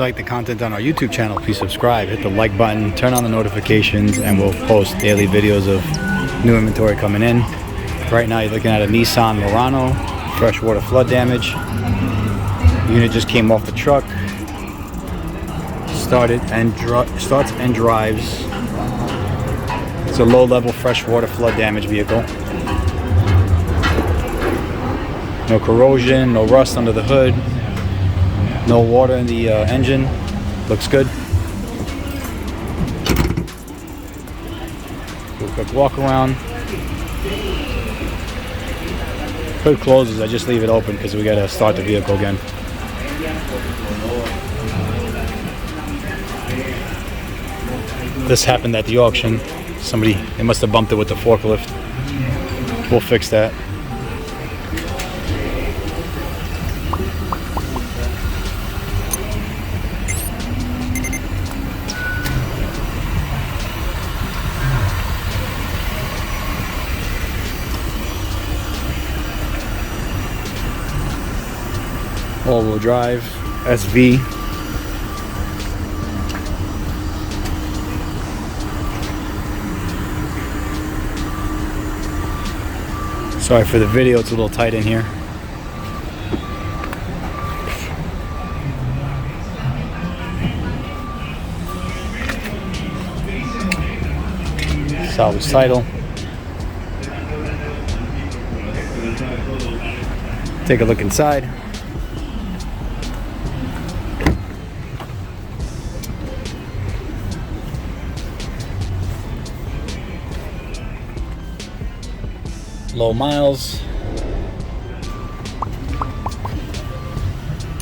like the content on our YouTube channel, please subscribe, hit the like button, turn on the notifications, and we'll post daily videos of new inventory coming in. Right now you're looking at a Nissan Murano, freshwater flood damage. Unit just came off the truck. Starts and drives. It's a low-level freshwater flood damage vehicle. No corrosion, no rust under the hood, no water in the engine. Looks good. Do a quick walk around. Hood closes, I just leave it open because we gotta start the vehicle again. This happened at the auction. They must have bumped it with the forklift. We'll fix that. All-wheel drive, SV. Sorry for the video, it's a little tight in here. Salvage title. Take a look inside. Low miles.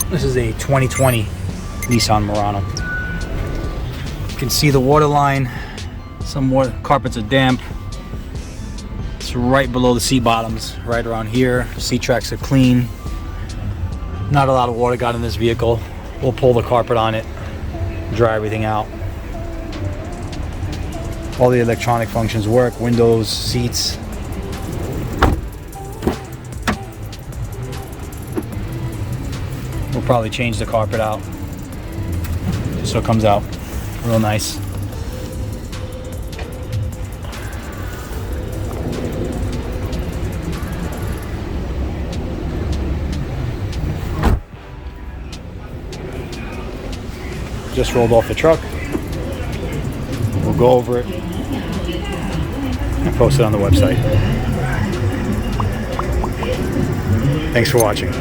This is a 2020 Nissan Murano. You can see the water line. Some more carpets are damp. It's right below the seat bottoms, right around here. Seat tracks are clean. Not a lot of water got in this vehicle. We'll pull the carpet on it, dry everything out. All the electronic functions work, windows, seats. We'll probably change the carpet out so it comes out real nice. Just rolled off the truck. We'll go over it and post it on the website. Thanks for watching.